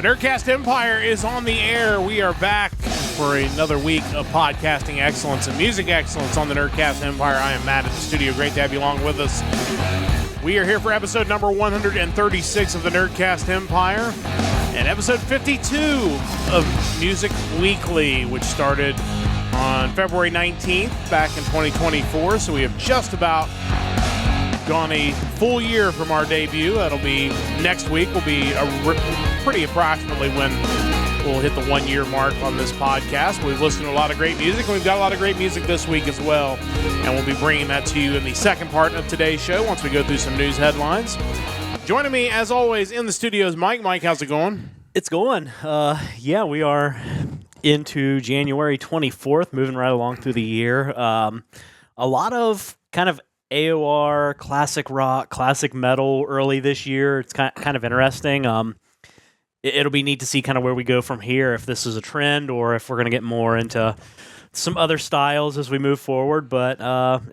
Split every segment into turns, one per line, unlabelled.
The Nerdcast Empire is on the air. We are back for another week of podcasting excellence and music excellence on the Nerdcast Empire. I am Matt at the studio. Great to have you along with us. We are here for episode number 136 of the Nerdcast Empire and episode 52 of Music Weekly, which started on February 19th back in 2024. So we have just about gone a full year from our debut. That'll be next week. Will be pretty approximately when we'll hit the 1 year mark on this podcast. We've listened to a lot of great music, and we've got a lot of great music this week as well. And we'll be bringing that to you in the second part of today's show once we go through some news headlines. Joining me, as always, in the studio is Mike. Mike, how's it going?
It's going. Yeah, we are into January 24th, moving right along through the year. A lot of kind of AOR, classic rock, classic metal early this year. It's kind of interesting. It'll be neat to see kind of where we go from here, if this is a trend or if we're going to get more into some other styles as we move forward, but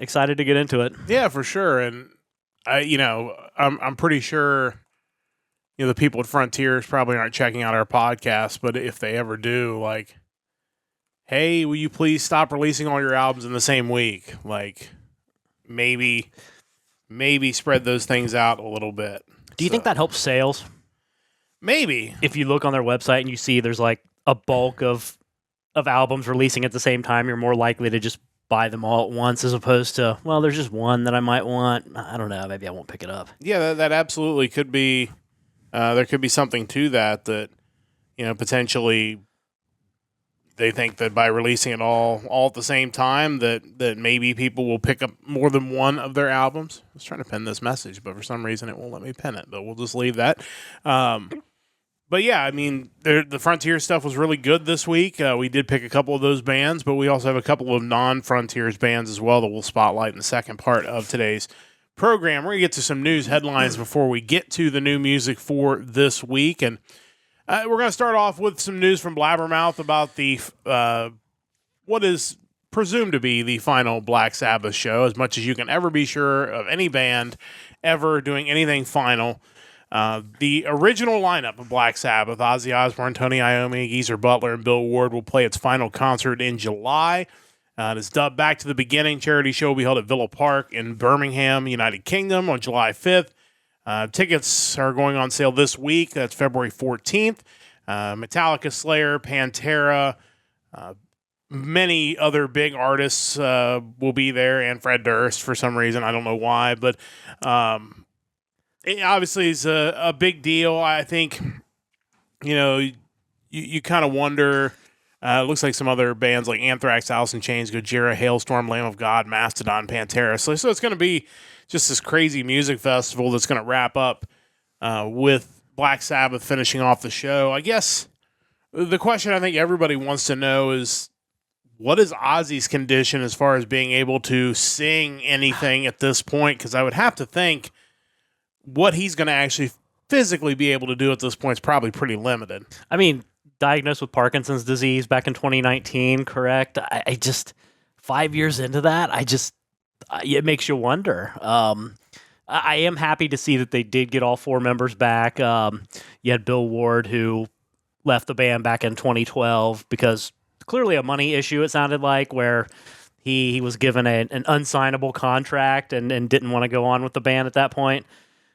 excited to get into it.
Yeah, for sure. And I'm pretty sure the people at Frontiers probably aren't checking out our podcast, but if they ever do, like, hey, will you please stop releasing all your albums in the same week? Like, maybe spread those things out a little bit.
Do you think that helps sales?
Maybe.
If you look on their website and you see there's like a bulk of albums releasing at the same time, you're more likely to just buy them all at once as opposed to, well, there's just one that I might want. I don't know. Maybe I won't pick it up.
Yeah, that absolutely could be. There could be something to that potentially they think that by releasing it all at the same time that maybe people will pick up more than one of their albums. I was trying to pen this message, but for some reason it won't let me pen it, but we'll just leave that. But yeah, I mean, the Frontier stuff was really good this week. We did pick a couple of those bands, but we also have a couple of non-Frontiers bands as well that we'll spotlight in the second part of today's program. We're going to get to some news headlines before we get to the new music for this week. And we're going to start off with some news from Labyrinth about the what is presumed to be the final Black Sabbath show, as much as you can ever be sure of any band ever doing anything final. The original lineup of Black Sabbath, Ozzy Osbourne, Tony Iommi, Geezer Butler, and Bill Ward, will play its final concert in July. It is dubbed Back to the Beginning. Charity show will be held at Villa Park in Birmingham, United Kingdom on July 5th. Tickets are going on sale this week. That's February 14th. Metallica, Slayer, Pantera, many other big artists will be there, and Fred Durst for some reason. I don't know why, but it obviously is a big deal. I think, you kind of wonder. It looks like some other bands like Anthrax, Alice in Chains, Gojira, Hailstorm, Lamb of God, Mastodon, Pantera. So it's going to be just this crazy music festival that's going to wrap up with Black Sabbath finishing off the show. I guess the question I think everybody wants to know is, what is Ozzy's condition as far as being able to sing anything at this point? Because I would have to think what he's going to actually physically be able to do at this point is probably pretty limited.
I mean, diagnosed with Parkinson's disease back in 2019, correct? I just, 5 years into that, it makes you wonder. I am happy to see that they did get all four members back. You had Bill Ward, who left the band back in 2012 because clearly a money issue, it sounded like, where he was given an unsignable contract and didn't want to go on with the band at that point.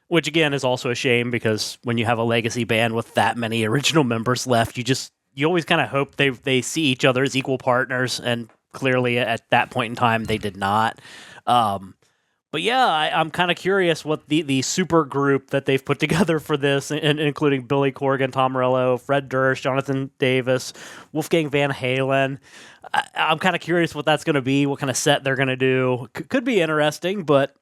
Which, again, is also a shame because when you have a legacy band with that many original members left, you always kind of hope they see each other as equal partners, and clearly at that point in time, they did not. But yeah, I'm kind of curious what the super group that they've put together for this, including Billy Corgan, Tom Morello, Fred Durst, Jonathan Davis, Wolfgang Van Halen. I'm kind of curious what that's going to be, what kind of set they're going to do. Could be interesting, but...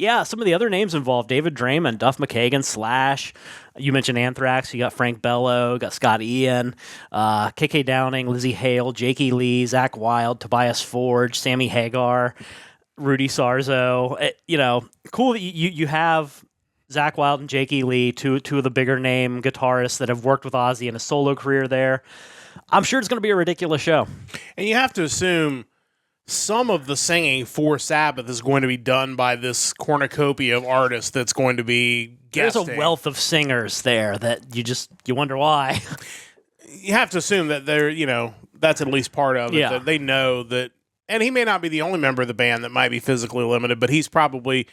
yeah, some of the other names involved, David Draymond, Duff McKagan, Slash. You mentioned Anthrax. You got Frank Bello, got Scott Ian, KK Downing, Lizzie Hale, Jakey Lee, Zach Wilde, Tobias Forge, Sammy Hagar, Rudy Sarzo. Cool that you have Zach Wilde and Jakey Lee, two of the bigger name guitarists that have worked with Ozzy in a solo career there. I'm sure it's going to be a ridiculous show.
And you have to assume some of the singing for Sabbath is going to be done by this cornucopia of artists that's going to be guesting.
There's a wealth of singers there that you wonder why.
You have to assume that they're, that's at least part of it.
Yeah.
That they know that, and he may not be the only member of the band that might be physically limited, but he's probably,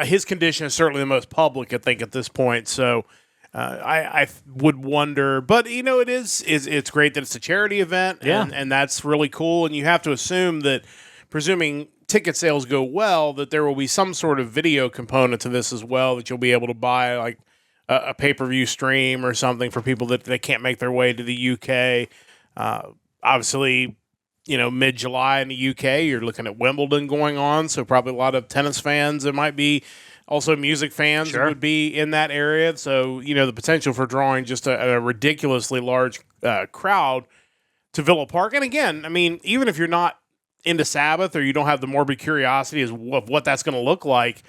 his condition is certainly the most public, I think, at this point. So I would wonder, but it's great that it's a charity event, and that's really cool. And you have to assume that, presuming ticket sales go well, that there will be some sort of video component to this as well, that you'll be able to buy, like a pay-per-view stream or something for people that they can't make their way to the UK. Obviously, mid-July in the UK, you're looking at Wimbledon going on, so probably a lot of tennis fans. There might be also music fans would be in that area. So, the potential for drawing just a ridiculously large crowd to Villa Park. And again, I mean, even if you're not into Sabbath or you don't have the morbid curiosity of what that's going to look like,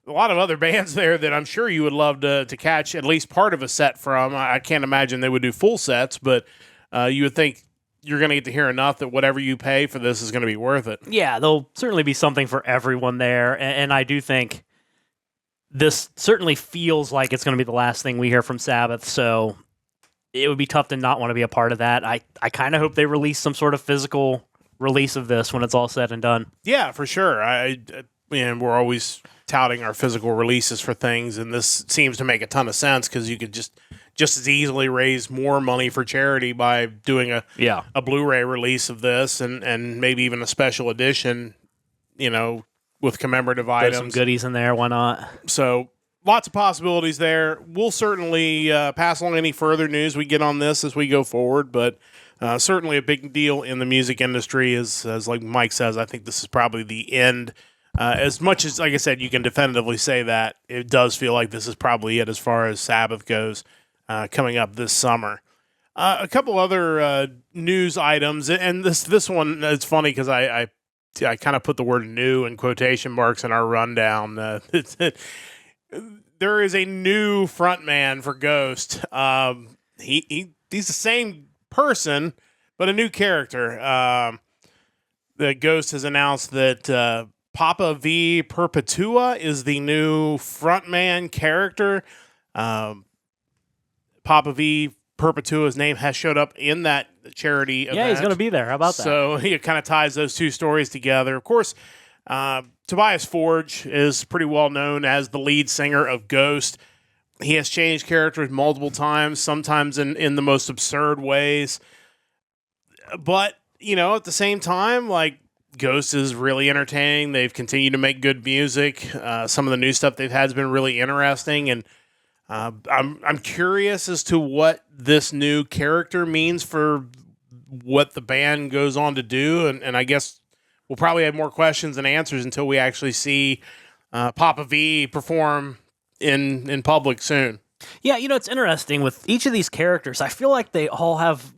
a lot of other bands there that I'm sure you would love to catch at least part of a set from. I can't imagine they would do full sets, but you would think you're going to get to hear enough that whatever you pay for this is going to be worth it.
Yeah, there'll certainly be something for everyone there. And I do think this certainly feels like it's going to be the last thing we hear from Sabbath, so it would be tough to not want to be a part of that. I kind of hope they release some sort of physical release of this when it's all said and done.
Yeah, for sure. And we're always touting our physical releases for things, and this seems to make a ton of sense because you could just as easily raise more money for charity by doing a Blu-ray release of this and maybe even a special edition, with commemorative items.
Some goodies in there, why not?
So lots of possibilities there. We'll certainly pass along any further news we get on this as we go forward, but certainly a big deal in the music industry as like Mike says. I think this is probably the end. As much as, like I said, you can definitively say that, it does feel like this is probably it as far as Sabbath goes coming up this summer. A couple other news items, and this one, it's funny because I kind of put the word new in quotation marks in our rundown. There is a new frontman for Ghost. He's the same person, but a new character. The Ghost has announced that Papa V Perpetua is the new frontman character. Papa V Perpetua's name has showed up in that charity event.
Yeah, he's going to be there. How about that?
So he kind of ties those two stories together. Of course, Tobias Forge is pretty well known as the lead singer of Ghost. He has changed characters multiple times, sometimes in the most absurd ways. But, at the same time, like, Ghost is really entertaining. They've continued to make good music. Some of the new stuff they've had has been really interesting, and I'm curious as to what this new character means for what the band goes on to do, and I guess we'll probably have more questions than answers until we actually see Papa V perform in public soon.
Yeah, it's interesting with each of these characters. I feel like they all have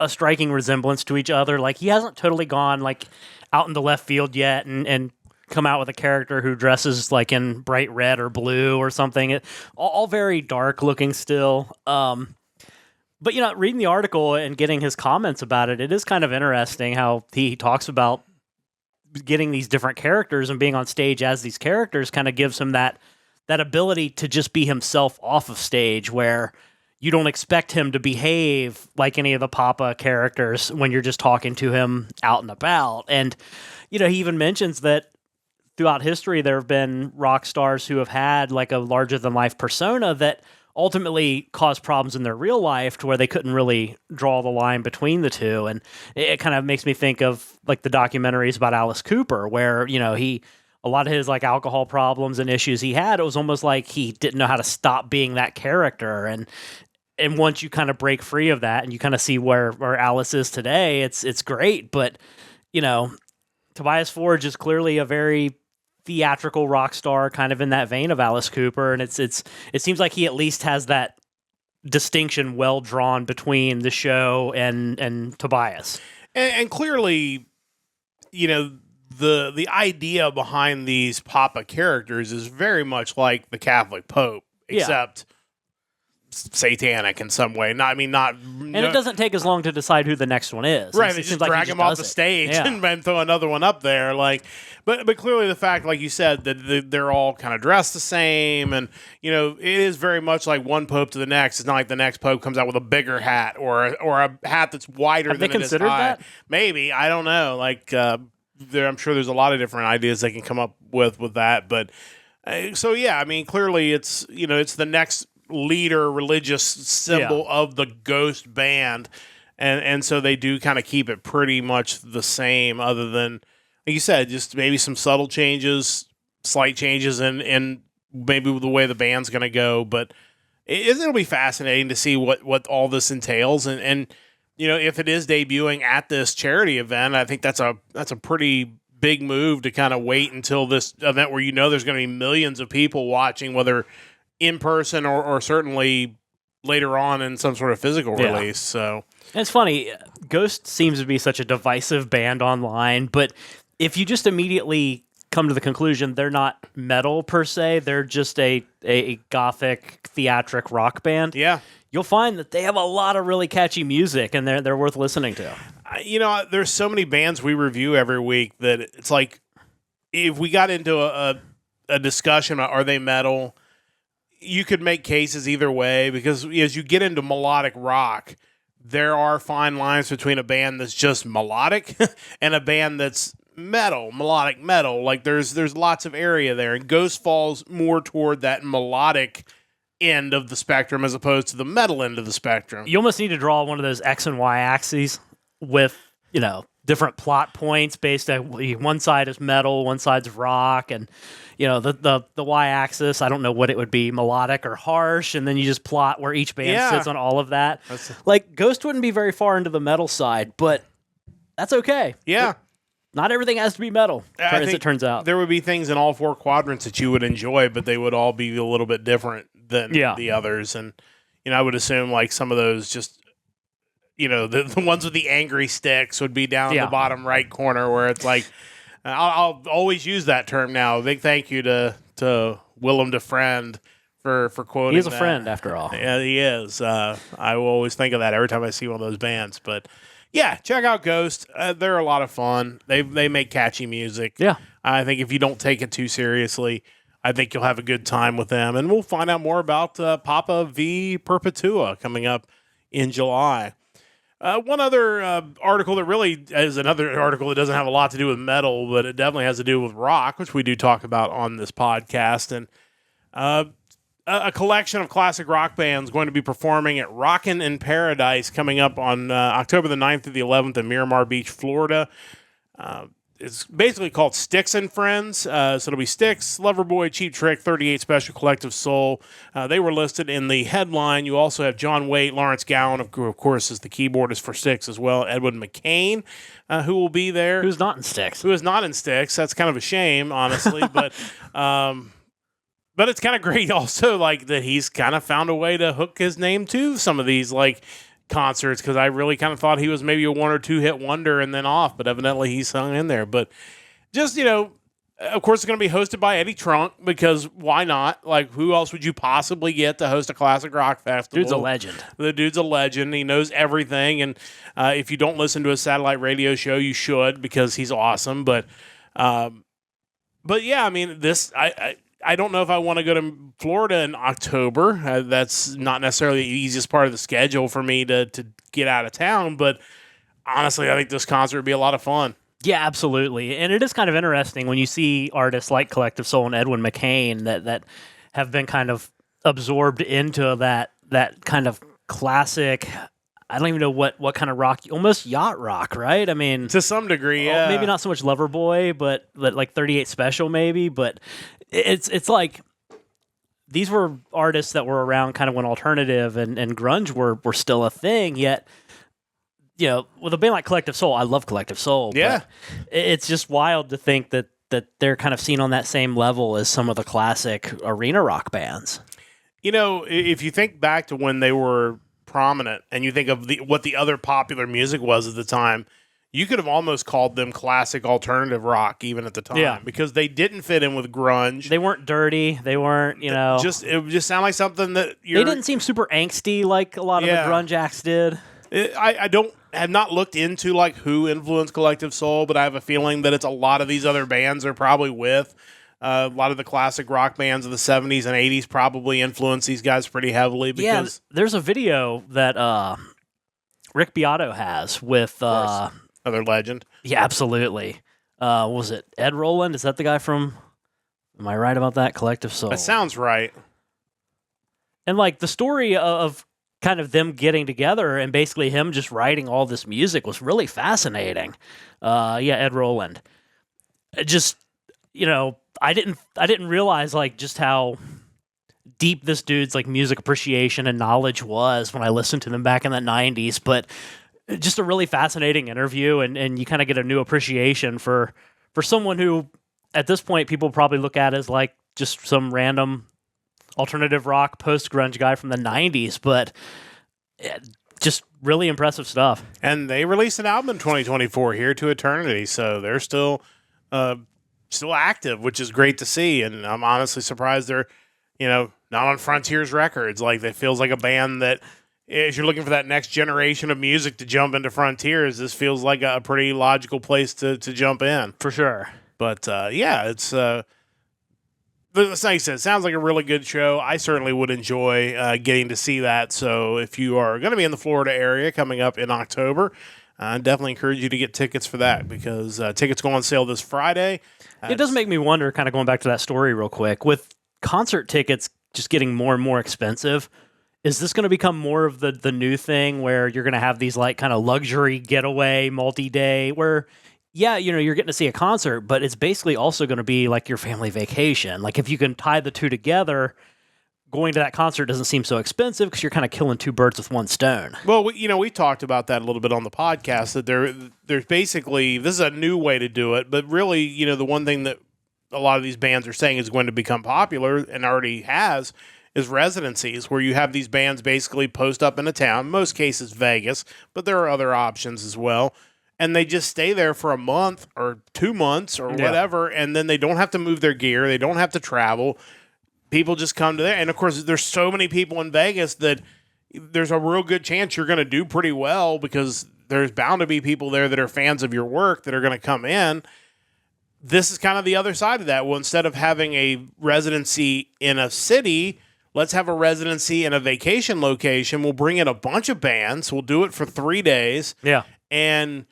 a striking resemblance to each other. Like, he hasn't totally gone like out into left field yet and come out with a character who dresses like in bright red or blue or something. All very dark looking still. But reading the article and getting his comments about it, it is kind of interesting how he talks about getting these different characters and being on stage as these characters kind of gives him that ability to just be himself off of stage, where you don't expect him to behave like any of the Papa characters when you're just talking to him out and about. And, he even mentions that throughout history, there have been rock stars who have had like a larger than life persona that ultimately caused problems in their real life to where they couldn't really draw the line between the two. And it kind of makes me think of like the documentaries about Alice Cooper, where, a lot of his like alcohol problems and issues he had, it was almost like he didn't know how to stop being that character. And once you kind of break free of that and you kind of see where Alice is today, it's great. But, Tobias Forge is clearly a very theatrical rock star, kind of in that vein of Alice Cooper. And it seems like he at least has that distinction well drawn between the show and Tobias.
And clearly, the idea behind these Papa characters is very much like the Catholic Pope, except satanic in some way. Not
And it doesn't take as long to decide who the next one is.
Right,
It
they
seems
just drag
he
him off the
does it.
stage
Yeah.
and throw another one up there. But clearly the fact, like you said, that they're all kind of dressed the same, and it is very much like one pope to the next. It's not like the next pope comes out with a bigger hat or a hat that's wider
Have
than
they
it is
considered
high.
that?
Maybe, I don't know. I'm sure there's a lot of different ideas they can come up with that. But so yeah, clearly it's it's the next leader religious symbol of the Ghost band. And so they do kind of keep it pretty much the same, other than, like you said, just maybe some subtle changes, slight changes in maybe the way the band's going to go. But it'll be fascinating to see what all this entails. And if it is debuting at this charity event, I think that's a pretty big move to kind of wait until this event where there's going to be millions of people watching, whether in person or certainly later on in some sort of physical release. So.
And it's funny, Ghost seems to be such a divisive band online, but if you just immediately come to the conclusion they're not metal per se, they're just a gothic theatric rock band, you'll find that they have a lot of really catchy music, and they're worth listening to.
There's so many bands we review every week that it's like, if we got into a discussion about are they metal, you could make cases either way, because as you get into melodic rock, there are fine lines between a band that's just melodic and a band that's melodic metal. Like there's lots of area there, and Ghost falls more toward that melodic end of the spectrum as opposed to the metal end of the spectrum.
You almost need to draw one of those X and Y axes with, different plot points based on one side is metal, one side's rock, and the y-axis, I don't know what it would be, melodic or harsh, and then you just plot where each band sits on all of that. Ghost wouldn't be very far into the metal side, but that's okay.
Yeah.
Not everything has to be metal, as it turns out.
There would be things in all four quadrants that you would enjoy, but they would all be a little bit different than the others. And, I would assume some of those just, the ones with the angry sticks would be down in the bottom right corner, where it's like, I'll always use that term now. Big thank you to Willem de Friend for quoting.
He's a friend, after all.
Yeah, he is. I will always think of that every time I see one of those bands. But yeah, check out Ghost. They're a lot of fun. They make catchy music.
Yeah,
I think if you don't take it too seriously, I think you'll have a good time with them. And we'll find out more about Papa V Perpetua coming up in July. One other article that really is another article that doesn't have a lot to do with metal, but it definitely has to do with rock, which we do talk about on this podcast. And a collection of classic rock bands going to be performing at Rockin' in Paradise coming up on October the 9th through the 11th in Miramar Beach, Florida. It's basically called Styx and Friends. So it'll be Styx, Loverboy, Cheap Trick, 38 Special, Collective Soul. They were listed in the headline. You also have John Waite, Lawrence Gowan, of course, is the keyboardist for Styx as well, Edwin McCain, who will be there.
Who's not in Styx?
Who is not in Styx. That's kind of a shame, honestly. But it's kind of great also, that he's kind of found a way to hook his name to some of these, concerts, because I really kind of thought he was maybe a one or two hit wonder and then off, but evidently he's hung in there. But just, of course, it's going to be hosted by Eddie Trunk, because why not? Who else would you possibly get to host a classic rock festival?
Dude's a legend. The
dude's a legend. He knows everything. And if you don't listen to his satellite radio show, you should, because he's awesome. But yeah, I don't know if I want to go to Florida in October. That's not necessarily the easiest part of the schedule for me to get out of town. But honestly, I think this concert would be a lot of fun.
Yeah, absolutely. And it is kind of interesting when you see artists like Collective Soul and Edwin McCain that have been kind of absorbed into that kind of classic, I don't even know what kind of rock, almost yacht rock, right?
To some degree, yeah.
Maybe not so much Loverboy, but 38 Special maybe, but it's like these were artists that were around kind of when alternative and grunge were still a thing, yet with a band like Collective Soul, I love Collective Soul.
Yeah.
But it's just wild to think that they're kind of seen on that same level as some of the classic arena rock bands.
If you think back to when they were prominent and you think of what the other popular music was at the time, you could have almost called them classic alternative rock even at the time because they didn't fit in with grunge.
They weren't dirty. They weren't, you know.
It would just sound like something that
they didn't seem super angsty like a lot of the grunge acts did.
I have not looked into like who influenced Collective Soul, but I have a feeling that it's a lot of these other bands are probably with. A lot of the classic rock bands of the 70s and 80s probably influenced these guys pretty heavily. Because
there's a video that Rick Beato has with...
Another legend.
Yeah, absolutely. Was it Ed Roland? Is that the guy from... Am I right about that? Collective Soul.
That sounds right.
And like the story of kind of them getting together and basically him just writing all this music was really fascinating. Ed Roland. Just, you know, I didn't realize like just how deep this dude's like music appreciation and knowledge was when I listened to them back in the 90s, but just a really fascinating interview, and you kind of get a new appreciation for someone who, at this point, people probably look at as like just some random alternative rock post-grunge guy from the 90s, but just really impressive stuff.
And they released an album in 2024, Here to Eternity, so they're still active, which is great to see, and I'm honestly surprised they're, you know, not on Frontiers Records. Like, it feels like a band that, if you're looking for that next generation of music to jump into Frontiers, this feels like a pretty logical place to jump in.
For sure.
But, it's... like I said, it sounds like a really good show. I certainly would enjoy getting to see that. So if you are going to be in the Florida area coming up in October, I definitely encourage you to get tickets for that because tickets go on sale this Friday.
It does make me wonder, kind of going back to that story real quick, with concert tickets just getting more and more expensive, is this going to become more of the new thing where you're going to have these like kind of luxury getaway multi-day where, yeah, you know, you're getting to see a concert, but it's basically also going to be like your family vacation. Like if you can tie the two together, going to that concert doesn't seem so expensive because you're kind of killing two birds with one stone.
Well, we talked about that a little bit on the podcast, that there's basically, this is a new way to do it, but really, you know, the one thing that a lot of these bands are saying is going to become popular and already has is residencies, where you have these bands basically post up in a town, in most cases Vegas, but there are other options as well. And they just stay there for a month or 2 months or whatever, and then they don't have to move their gear. They don't have to travel. People just come to there. And, of course, there's so many people in Vegas that there's a real good chance you're going to do pretty well because there's bound to be people there that are fans of your work that are going to come in. This is kind of the other side of that. Well, instead of having a residency in a city, let's have a residency in a vacation location. We'll bring in a bunch of bands. We'll do it for 3 days.
Yeah.
And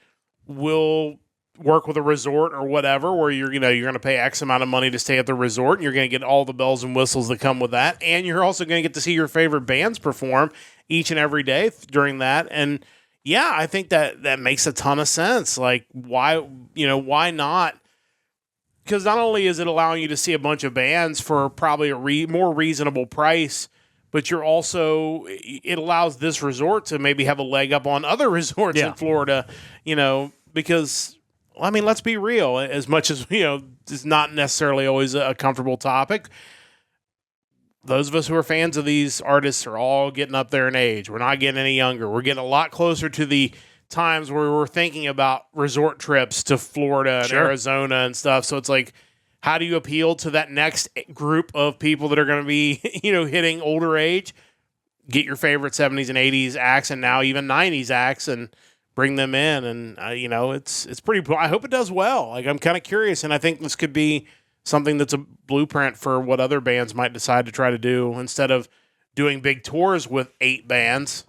we'll work with a resort or whatever where you're going to pay X amount of money to stay at the resort, and you're going to get all the bells and whistles that come with that. And you're also going to get to see your favorite bands perform each and every day during that. And yeah, I think that makes a ton of sense. Like, why not? Because not only is it allowing you to see a bunch of bands for probably a more reasonable price, but you're also, it allows this resort to maybe have a leg up on other resorts in Florida, you know, because, I mean, let's be real, as much as, you know, it's not necessarily always a comfortable topic. Those of us who are fans of these artists are all getting up there in age. We're not getting any younger. We're getting a lot closer to the times where we're thinking about resort trips to Florida and Arizona and stuff. So it's like, how do you appeal to that next group of people that are going to be, you know, hitting older age? Get your favorite 70s and 80s acts and now even 90s acts and bring them in. And, you know, it's pretty, I hope it does well. Like, I'm kind of curious. And I think this could be something that's a blueprint for what other bands might decide to try to do. Instead of doing big tours with 8 bands,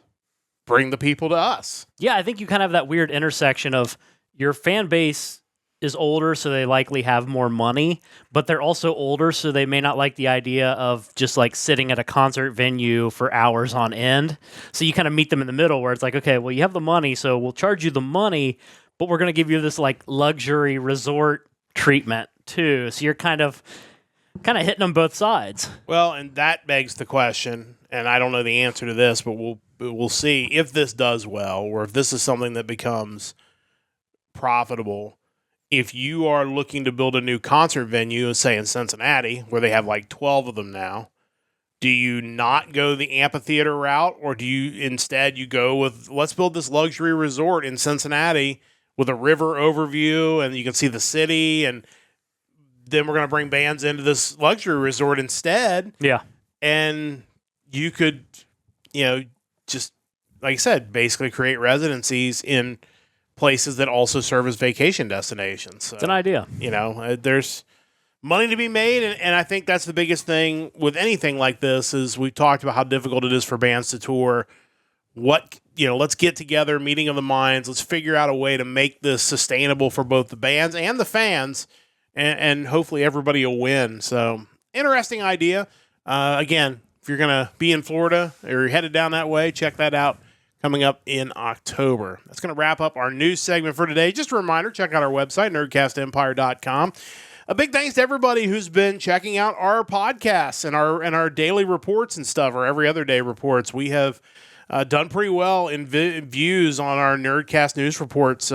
bring the people to us.
Yeah, I think you kind of have that weird intersection of your fan base is older, so they likely have more money, but they're also older, so they may not like the idea of just like sitting at a concert venue for hours on end. So you kind of meet them in the middle where it's like, okay, well, you have the money, so we'll charge you the money, but we're going to give you this like luxury resort treatment too. So you're kind of hitting them both sides.
Well, and that begs the question, and I don't know the answer to this, but we'll see if this does well, or if this is something that becomes profitable. If you are looking to build a new concert venue, say in Cincinnati, where they have like 12 of them now, do you not go the amphitheater route, or do you instead go with, let's build this luxury resort in Cincinnati with a river overview, and you can see the city, and then we're going to bring bands into this luxury resort instead.
Yeah.
And you could, just, like I said, basically create residencies in places that also serve as vacation destinations. So,
It's an idea.
There's money to be made, and I think that's the biggest thing with anything like this is we talked about how difficult it is for bands to tour. Let's get together, meeting of the minds. Let's figure out a way to make this sustainable for both the bands and the fans, and hopefully everybody will win. So, interesting idea. Again, if you're going to be in Florida or you're headed down that way, check that out coming up in October. That's going to wrap up our news segment for today. Just a reminder, check out our website, nerdcastempire.com. A big thanks to everybody who's been checking out our podcasts and our daily reports and stuff, or every other day reports. We have done pretty well in views on our Nerdcast news reports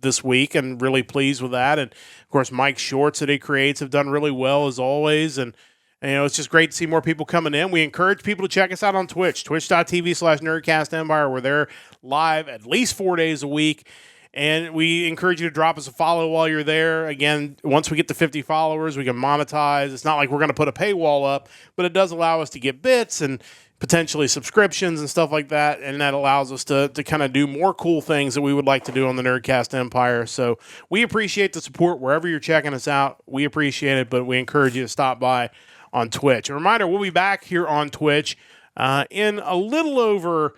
this week, and really pleased with that. And of course, Mike's shorts that he creates have done really well as always. And it's just great to see more people coming in. We encourage people to check us out on Twitch, twitch.tv/NerdcastEmpire. We're there live at least 4 days a week. And we encourage you to drop us a follow while you're there. Again, once we get to 50 followers, we can monetize. It's not like we're going to put a paywall up, but it does allow us to get bits and potentially subscriptions and stuff like that. And that allows us to kind of do more cool things that we would like to do on the Nerdcast Empire. So we appreciate the support wherever you're checking us out. We appreciate it, but we encourage you to stop by on Twitch. A reminder, we'll be back here on Twitch in a little over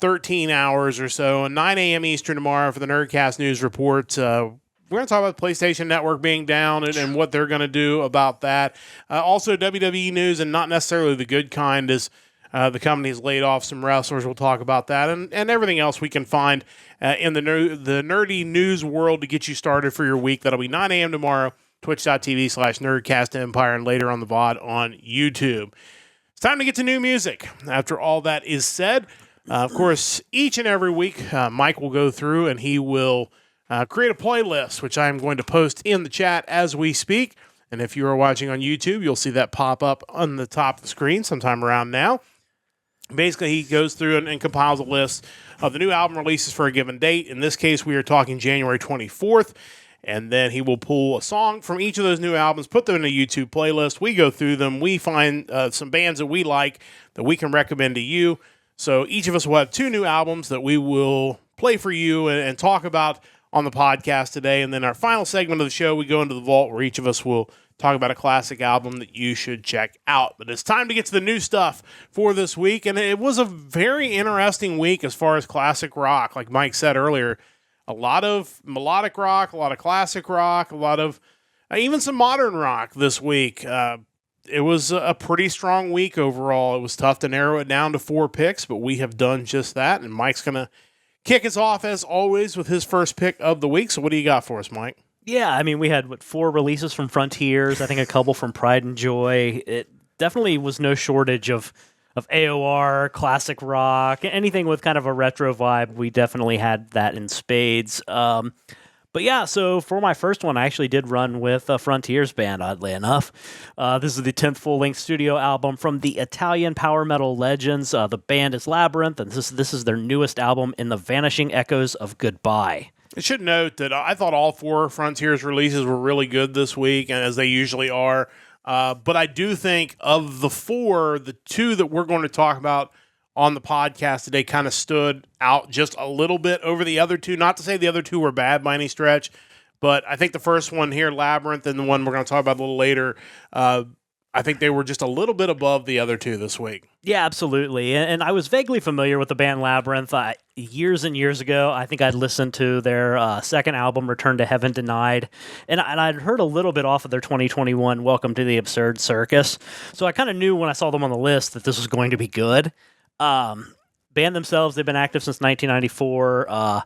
13 hours or so, 9 a.m. Eastern tomorrow for the Nerdcast News Report. We're going to talk about the PlayStation Network being down and what they're going to do about that. Also, WWE news, and not necessarily the good kind, is the company's laid off some wrestlers. We'll talk about that and everything else we can find in the nerdy news world to get you started for your week. That'll be 9 a.m. tomorrow, twitch.tv/NerdcastEmpire, and later on the VOD on YouTube. It's time to get to new music. After all that is said, of course, each and every week, Mike will go through and he will create a playlist, which I am going to post in the chat as we speak. And if you are watching on YouTube, you'll see that pop up on the top of the screen sometime around now. Basically, he goes through and compiles a list of the new album releases for a given date. In this case, we are talking January 24th. And then he will pull a song from each of those new albums, put them in a YouTube playlist. We go through them. We find some bands that we like that we can recommend to you. So each of us will have 2 new albums that we will play for you and talk about on the podcast today. And then our final segment of the show, we go into the vault where each of us will talk about a classic album that you should check out. But it's time to get to the new stuff for this week. And it was a very interesting week as far as classic rock. Like Mike said earlier, a lot of melodic rock, a lot of classic rock, a lot of even some modern rock this week. It was a pretty strong week overall. It was tough to narrow it down to 4 picks, but we have done just that. And Mike's going to kick us off, as always, with his first pick of the week. So what do you got for us, Mike?
Yeah, I mean, we had 4 releases from Frontiers, I think a couple from Pride and Joy. It definitely was no shortage of AOR, classic rock, anything with kind of a retro vibe. We definitely had that in spades. But yeah, so for my first one, I actually did run with a Frontiers band, oddly enough. This is the 10th full-length studio album from the Italian power metal legends. The band is Labyrinth, and this is their newest album, In the Vanishing Echoes of Goodbye.
I should note that I thought all 4 Frontiers releases were really good this week, and as they usually are. But I do think of the 4, the 2 that we're going to talk about on the podcast today kind of stood out just a little bit over the other 2. Not to say the other 2 were bad by any stretch, but I think the first one here, Labyrinth, and the one we're going to talk about a little later, I think they were just a little bit above the other 2 this week.
Yeah, absolutely. And I was vaguely familiar with the band Labyrinth. Years and years ago, I think I'd listened to their second album, Return to Heaven Denied, and I'd heard a little bit off of their 2021 Welcome to the Absurd Circus. So I kind of knew when I saw them on the list that this was going to be good. Band themselves, they've been active since 1994.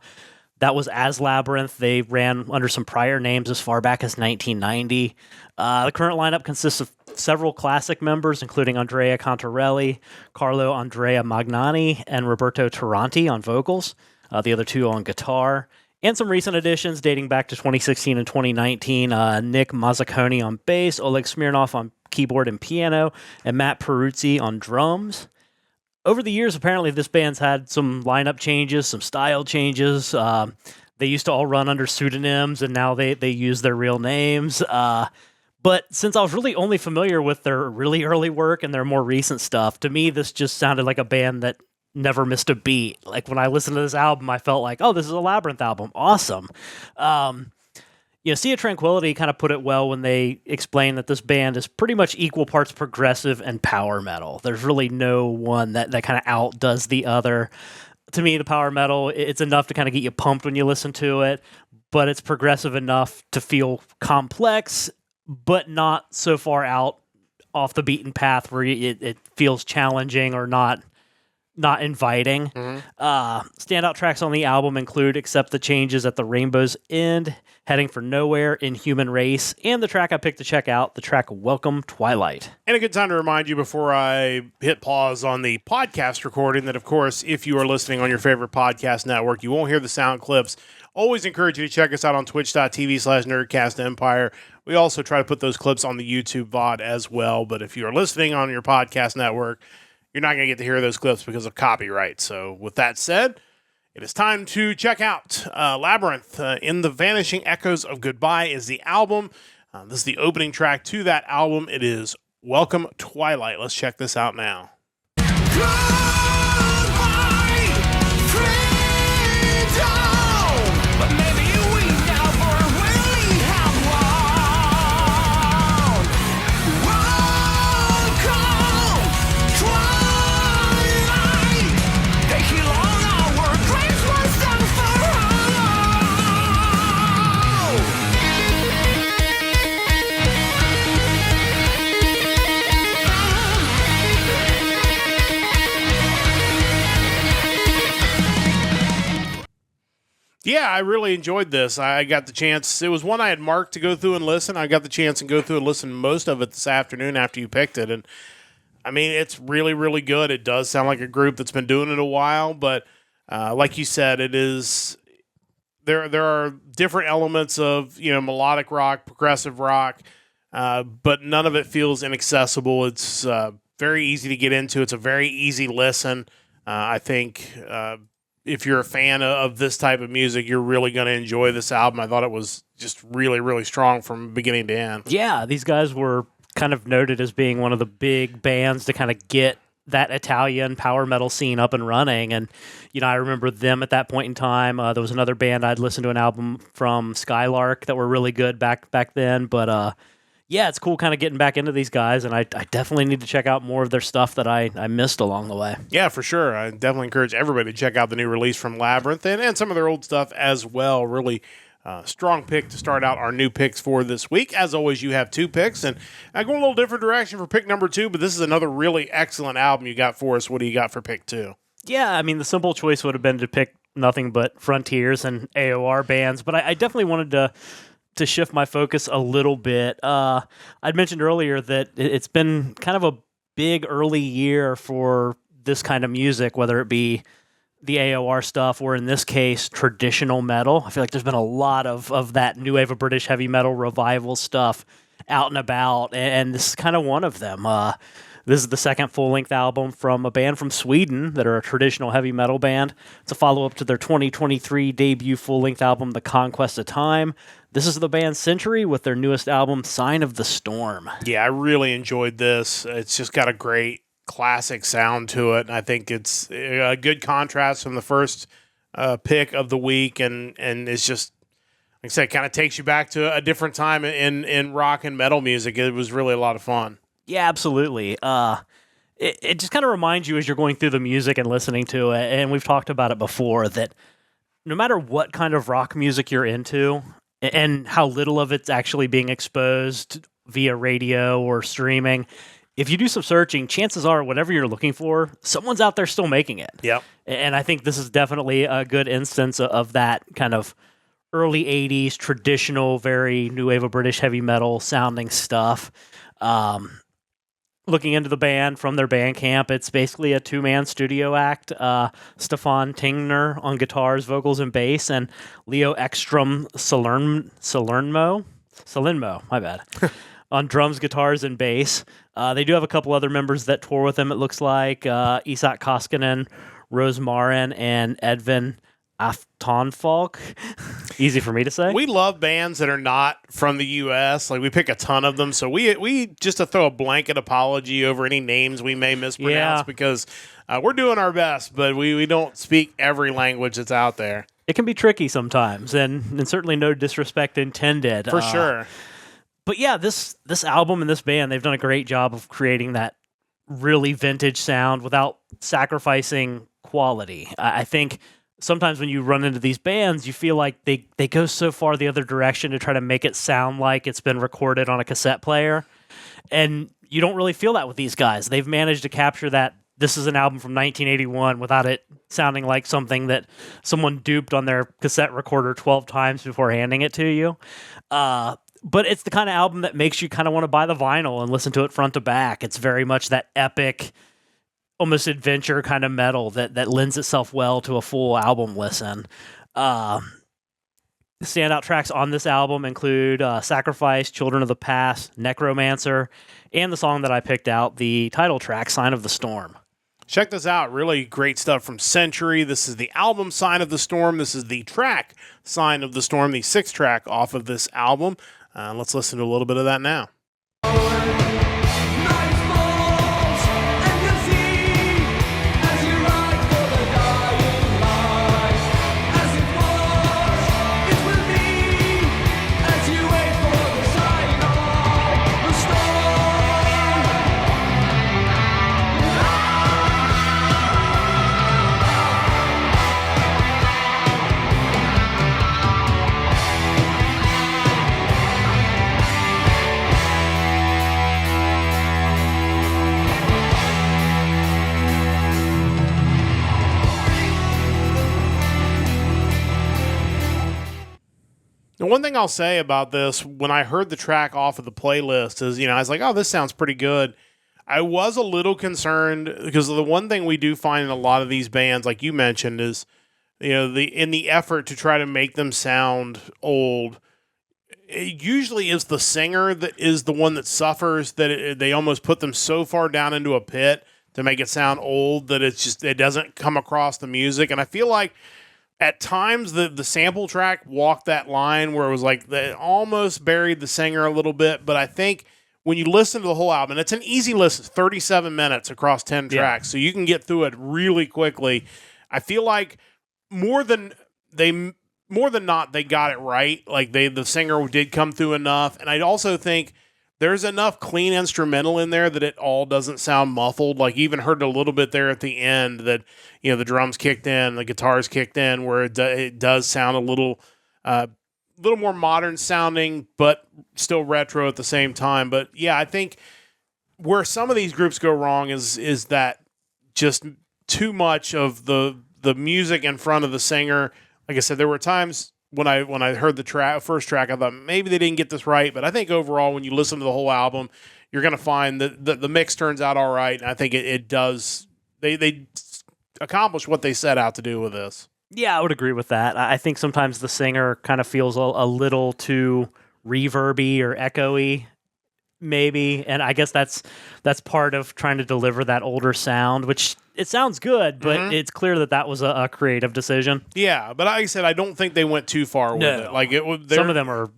That was as Labyrinth. They ran under some prior names as far back as 1990. The current lineup consists of several classic members, including Andrea Contarelli, Carlo Andrea Magnani, and Roberto Taranti on vocals, the other 2 on guitar, and some recent additions dating back to 2016 and 2019, Nick Mazzaconi on bass, Oleg Smirnov on keyboard and piano, and Matt Peruzzi on drums. over the years, apparently this band's had some lineup changes, some style changes. They used to all run under pseudonyms, and now they use their real names. But since I was really only familiar with their really early work and their more recent stuff, to me, this just sounded like a band that never missed a beat. Like when I listened to this album, I felt like, oh, this is a Labyrinth album. Awesome. Sea of Tranquility kind of put it well when they explained that this band is pretty much equal parts progressive and power metal. There's really no one that kind of outdoes the other. To me, the power metal, it's enough to kind of get you pumped when you listen to it, but it's progressive enough to feel complex, but not so far out off the beaten path where it feels challenging or not inviting. Standout tracks on the album include Accept the Changes at the Rainbow's End, Heading for Nowhere, Inhuman Race, and the track I picked to check out, the track Welcome Twilight.
And a good time to remind you before I hit pause on the podcast recording that, of course, if you are listening on your favorite podcast network, you won't hear the sound clips. Always encourage you to check us out on twitch.tv/NerdcastEmpire. We also try to put those clips on the YouTube VOD as well, but if you are listening on your podcast network, you're not going to get to hear those clips because of copyright. So with that said, it is time to check out Labyrinth. In the Vanishing Echoes of Goodbye is the album. This is the opening track to that album. It is Welcome Twilight. Let's check this out now. Yeah, I really enjoyed this. I got the chance. It was one I had marked to go through and listen. I got the chance to go through and listen most of it this afternoon after you picked it. And, I mean, it's really, really good. It does sound like a group that's been doing it a while. But, like you said, it is... There are different elements of, melodic rock, progressive rock, but none of it feels inaccessible. It's very easy to get into. It's a very easy listen. I think... if you're a fan of this type of music, you're really going to enjoy this album. I thought it was just really, really strong from beginning to end.
Yeah, these guys were kind of noted as being one of the big bands to kind of get that Italian power metal scene up and running. And, I remember them at that point in time. There was another band I'd listened to an album from, Skylark, that were really good back then. But, yeah, it's cool kind of getting back into these guys, and I definitely need to check out more of their stuff that I missed along the way.
Yeah, for sure. I definitely encourage everybody to check out the new release from Labyrinth and some of their old stuff as well. Really strong pick to start out our new picks for this week. As always, you have 2 picks, and I go a little different direction for pick number 2, but this is another really excellent album you got for us. What do you got for pick 2?
Yeah, I mean, the simple choice would have been to pick nothing but Frontiers and AOR bands, but I definitely wanted to shift my focus a little bit. I'd mentioned earlier that it's been kind of a big early year for this kind of music, whether it be the AOR stuff or in this case, traditional metal. I feel like there's been a lot of that new wave of British heavy metal revival stuff out and about, and this is kind of one of them. This is the second full-length album from a band from Sweden that are a traditional heavy metal band. It's a follow-up to their 2023 debut full-length album, The Conquest of Time. This is the band Century with their newest album, Sign of the Storm.
Yeah, I really enjoyed this. It's just got a great classic sound to it, and I think it's a good contrast from the first pick of the week, and it's just, like I said, kind of takes you back to a different time in rock and metal music. It was really a lot of fun.
Yeah, absolutely. It just kind of reminds you as you're going through the music and listening to it, and we've talked about it before, that no matter what kind of rock music you're into and how little of it's actually being exposed via radio or streaming, if you do some searching, chances are whatever you're looking for, someone's out there still making it.
Yep. And
I think this is definitely a good instance of that kind of early 80s, traditional, very new wave of British heavy metal sounding stuff. Looking into the band from their Bandcamp, it's basically a 2-man studio act. Stefan Tingner on guitars, vocals, and bass, and Leo Ekstrom Salerno, my bad, on drums, guitars, and bass. They do have a couple other members that tour with them, it looks like. Isak Koskinen, Rose Marin, and Edvin Aftonfolk. Easy for me to say.
We love bands that are not from the U.S. Like, we pick a ton of them. So we just to throw a blanket apology over any names we may mispronounce because we're doing our best, but we don't speak every language that's out there.
It can be tricky sometimes, and certainly no disrespect intended.
For sure.
But yeah, this album and this band, they've done a great job of creating that really vintage sound without sacrificing quality. I think sometimes when you run into these bands, you feel like they go so far the other direction to try to make it sound like it's been recorded on a cassette player. And you don't really feel that with these guys. They've managed to capture that this is an album from 1981 without it sounding like something that someone duped on their cassette recorder 12 times before handing it to you. But it's the kind of album that makes you kind of want to buy the vinyl and listen to it front to back. It's very much that epic, almost adventure kind of metal that lends itself well to a full album listen. The standout tracks on this album include Sacrifice, Children of the Past, Necromancer, and the song that I picked out, the title track, Sign of the Storm.
Check this out. Really great stuff from Century. This is the album Sign of the Storm. This is the track Sign of the Storm, the 6th track off of this album. Let's listen to a little bit of that now. The one thing I'll say about this, when I heard the track off of the playlist, is, I was like, oh, this sounds pretty good. I was a little concerned because the one thing we do find in a lot of these bands, like you mentioned, is, in the effort to try to make them sound old, it usually is the singer that is the one that suffers, that they almost put them so far down into a pit to make it sound old that it doesn't come across the music. And I feel like at times, the sample track walked that line where it was like they almost buried the singer a little bit. But I think when you listen to the whole album, it's an easy listen, 37 minutes across 10 tracks, so you can get through it really quickly. I feel like more than not, they got it right. Like the singer did come through enough, and I also think there's enough clean instrumental in there that it all doesn't sound muffled. Like, you even heard a little bit there at the end that, the drums kicked in, the guitars kicked in, where it does sound a little more modern sounding, but still retro at the same time. But yeah, I think where some of these groups go wrong is that just too much of the music in front of the singer. Like I said, there were times when I heard the first track, I thought maybe they didn't get this right. But I think overall, when you listen to the whole album, you're going to find that the mix turns out all right. And I think it does. They accomplish what they set out to do with this.
Yeah, I would agree with that. I think sometimes the singer kind of feels a little too reverby or echoey, maybe. And I guess that's part of trying to deliver that older sound, which it sounds good, but it's clear that was a creative decision.
Yeah, but like I said, I don't think they went too far with it. Like
some of them are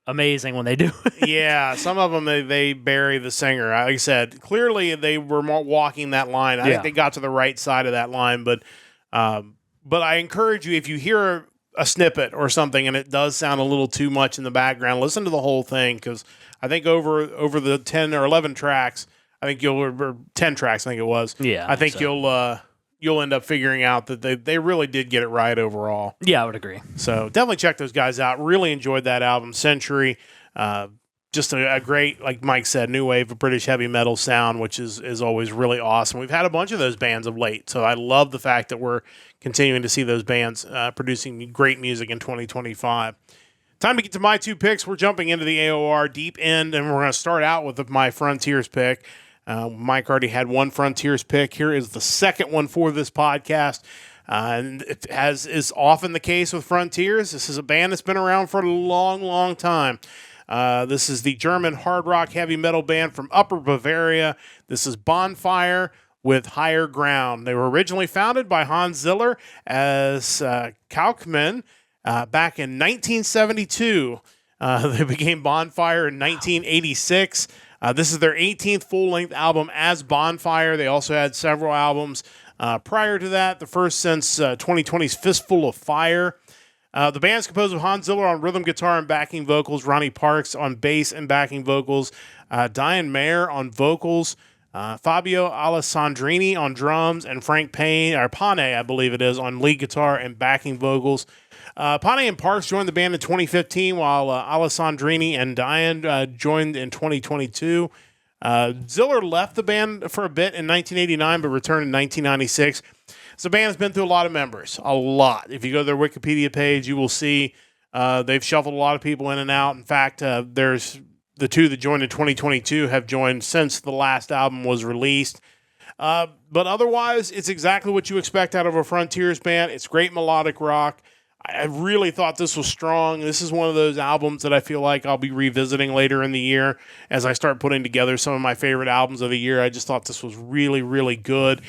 amazing when they do it.
Yeah, some of them they bury the singer. Like I said, clearly they were more walking that line. I think they got to the right side of that line, but I encourage you, if you hear a snippet or something and it does sound a little too much in the background, listen to the whole thing, because I think over the 10 or 11 tracks, I think or 10 tracks, I think it was.
Yeah,
I think you'll end up figuring out that they really did get it right overall.
Yeah, I would agree.
So definitely check those guys out. Really enjoyed that album, Century. Just a great, like Mike said, new wave of British heavy metal sound, which is always really awesome. We've had a bunch of those bands of late, so I love the fact that we're continuing to see those bands producing great music in 2025. Time to get to my two picks. We're jumping into the AOR deep end, and we're going to start out with my Frontiers pick. Mike already had one Frontiers pick. Here is the second one for this podcast. And as is often the case with Frontiers, this is a band that's been around for a long, long time. This is the German hard rock heavy metal band from Upper Bavaria. This is Bonfire with Higher Ground. They were originally founded by Hans Ziller as Kaufmann back in 1972. They became Bonfire in 1986. This is their 18th full-length album as Bonfire. They also had several albums prior to that, the first since 2020's Fistful of Fire. The band's composed of Hans Ziller on rhythm guitar and backing vocals, Ronnie Parks on bass and backing vocals, Diane Mayer on vocals, Fabio Alessandrini on drums, and Frank Pane, I believe it is, on lead guitar and backing vocals. Pane and Parks joined the band in 2015, while Alessandrini and Diane joined in 2022. Ziller left the band for a bit in 1989, but returned in 1996. So the band has been through a lot of members, a lot. If you go to their Wikipedia page, you will see they've shuffled a lot of people in and out. In fact, there's the two that joined in 2022 have joined since the last album was released. But otherwise, it's exactly what you expect out of a Frontiers band. It's great melodic rock. I really thought this was strong. This is one of those albums that I feel like I'll be revisiting later in the year as I start putting together some of my favorite albums of the year. I just thought this was really, really good.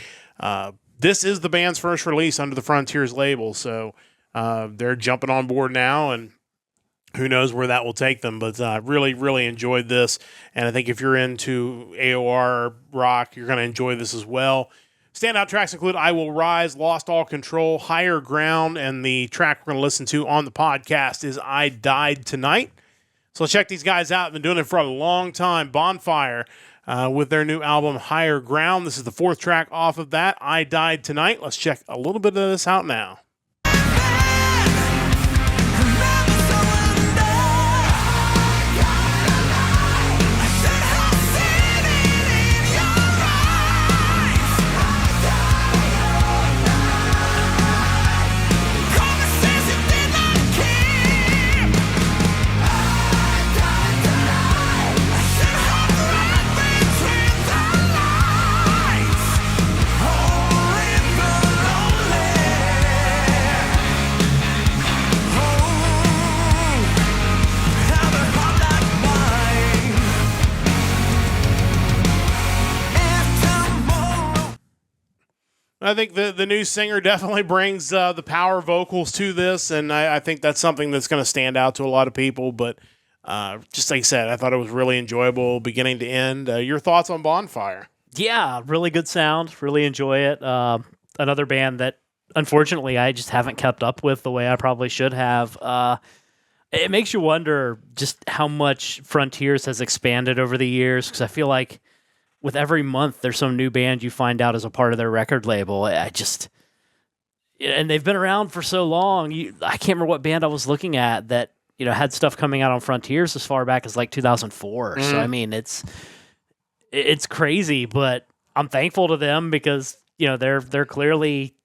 This is the band's first release under the Frontiers label, so they're jumping on board now, and who knows where that will take them. But I really, really enjoyed this, and I think if you're into AOR rock, you're going to enjoy this as well. Standout tracks include I Will Rise, Lost All Control, Higher Ground, and the track we're going to listen to on the podcast is I Died Tonight. So let's check these guys out. They've been doing it for a long time. Bonfire with their new album Higher Ground. This is the fourth track off of that, I Died Tonight. Let's check a little bit of this out now. I think the new singer definitely brings the power vocals to this, and I think that's something that's going to stand out to a lot of people. But just like I said, I thought it was really enjoyable beginning to end. Your thoughts on Bonfire?
Yeah, really good sound. Really enjoy it. Another band that, unfortunately, I just haven't kept up with the way I probably should have. It makes you wonder just how much Frontiers has expanded over the years, because I feel like with every month, there's some new band you find out as a part of their record label. And they've been around for so long. I can't remember what band I was looking at that had stuff coming out on Frontiers as far back as like 2004. So I mean, it's crazy, but I'm thankful to them because they're clearly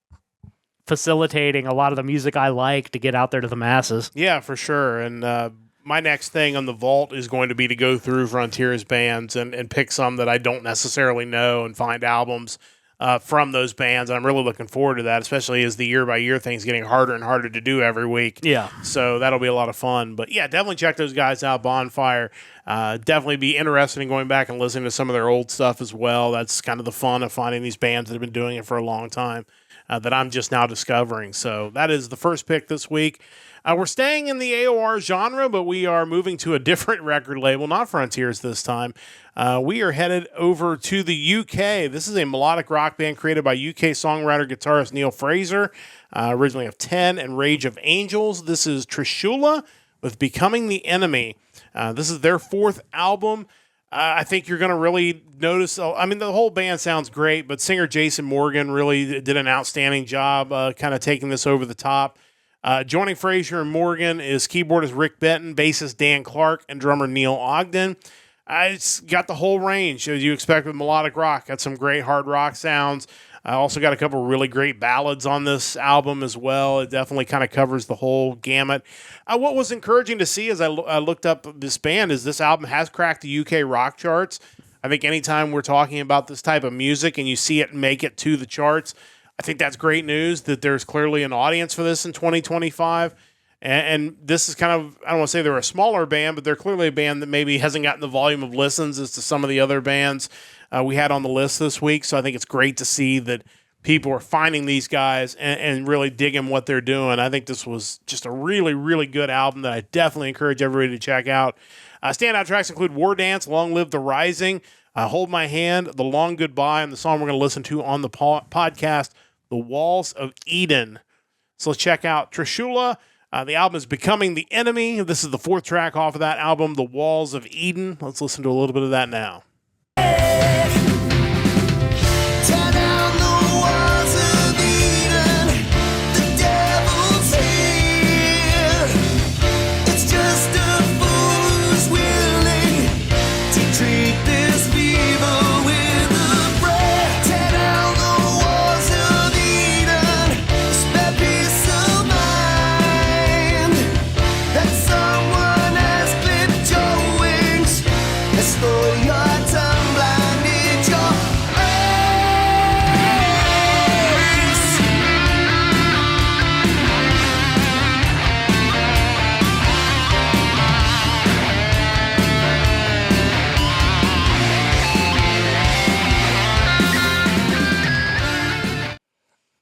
facilitating a lot of the music I like to get out there to the masses.
Yeah, for sure. And my next thing on the vault is going to be to go through Frontiers bands and pick some that I don't necessarily know and find albums from those bands. I'm really looking forward to that, especially as the year-by-year thing's getting harder and harder to do every week.
Yeah.
So that'll be a lot of fun. But yeah, definitely check those guys out, Bonfire. Definitely be interested in going back and listening to some of their old stuff as well. That's kind of the fun of finding these bands that have been doing it for a long time that I'm just now discovering. So that is the first pick this week. We're staying in the AOR genre, but we are moving to a different record label, not Frontiers this time. We are headed over to the UK. This is a melodic rock band created by UK songwriter-guitarist Neil Fraser, originally of 10 and Rage of Angels. This is Trishula with Becoming the Enemy. This is their fourth album. I think you're going to really notice, I mean, the whole band sounds great, but singer Jason Morgan really did an outstanding job kind of taking this over the top. Joining Fraser and Morgan is keyboardist Rick Benton, bassist Dan Clark, and drummer Neil Ogden. It's got the whole range, as you expect with melodic rock. Got some great hard rock sounds. I also got a couple really great ballads on this album as well. It definitely kind of covers the whole gamut. What was encouraging to see as I looked up this band is this album has cracked the UK rock charts. I think anytime we're talking about this type of music and you see it make it to the charts, I think that's great news that there's clearly an audience for this in 2025. And this is kind of, I don't want to say they're a smaller band, but they're clearly a band that maybe hasn't gotten the volume of listens as to some of the other bands we had on the list this week. So I think it's great to see that people are finding these guys and really digging what they're doing. I think this was just a really, really good album that I definitely encourage everybody to check out. Standout tracks include War Dance, Long Live the Rising, Hold My Hand, The Long Goodbye, and the song we're going to listen to on the podcast, The Walls of Eden. So let's check out Trishula. The album is Becoming the Enemy. This is the 4th track off of that album, The Walls of Eden. Let's listen to a little bit of that now.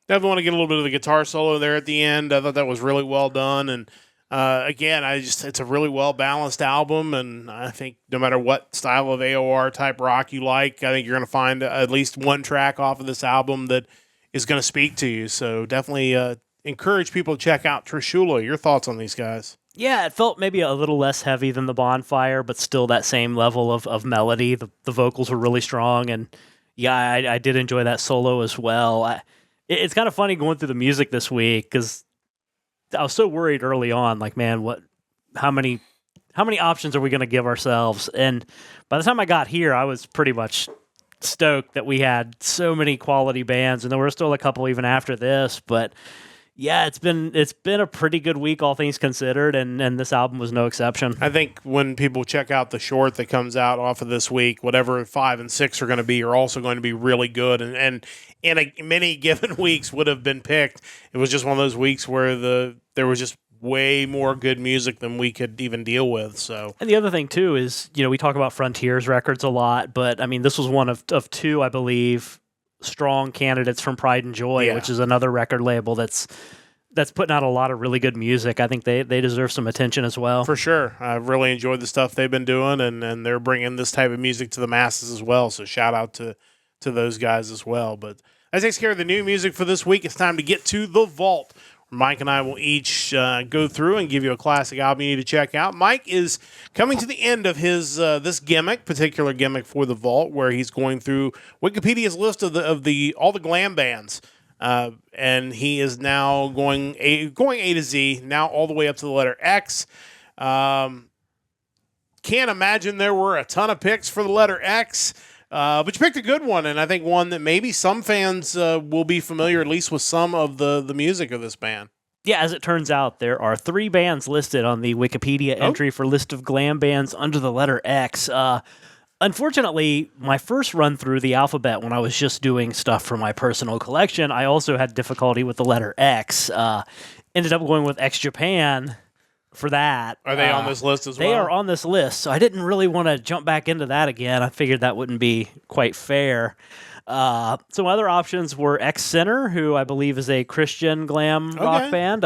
Definitely want to get a little bit of the guitar solo there at the end. I thought that was really well done. And again, it's a really well-balanced album. And I think no matter what style of AOR type rock you like, I think you're going to find at least one track off of this album that is going to speak to you. So definitely encourage people to check out Trishula. Your thoughts on these guys?
Yeah, it felt maybe a little less heavy than the Bonfire, but still that same level of melody. The vocals were really strong. And yeah, I did enjoy that solo as well. It's kind of funny going through the music this week because I was so worried early on, like, man, how many options are we going to give ourselves? And by the time I got here, I was pretty much stoked that we had so many quality bands, and there were still a couple even after this. But yeah, it's been a pretty good week, all things considered, and this album was no exception.
I think when people check out the short that comes out off of this week, whatever 5 and 6 are going to be, are also going to be really good. And in many given weeks would have been picked. It was just one of those weeks where there was just way more good music than we could even deal with. So,
and the other thing too is, we talk about Frontiers records a lot, but I mean, this was one of two, I believe, strong candidates from Pride and Joy, which is another record label that's putting out a lot of really good music. I think they deserve some attention as well.
For sure. I've really enjoyed the stuff they've been doing, and they're bringing this type of music to the masses as well. So shout out to those guys as well. But that takes care of the new music for this week. It's time to get to the vault. Mike and I will each go through and give you a classic album you need to check out. Mike is coming to the end of his this particular gimmick for the vault, where he's going through Wikipedia's list of all the glam bands, and he is now going A to Z, now all the way up to the letter X. Can't imagine there were a ton of picks for the letter X. But you picked a good one, and I think one that maybe some fans will be familiar, at least with some of the music of this band.
Yeah, as it turns out, there are 3 bands listed on the Wikipedia entry for list of glam bands under the letter X. Unfortunately, my first run through the alphabet when I was just doing stuff for my personal collection, I also had difficulty with the letter X. Ended up going with X Japan for that.
Are they on this list as well?
They are on this list, so I didn't really want to jump back into that again. I figured that wouldn't be quite fair. Some other options were X Center, who I believe is a Christian glam rock band.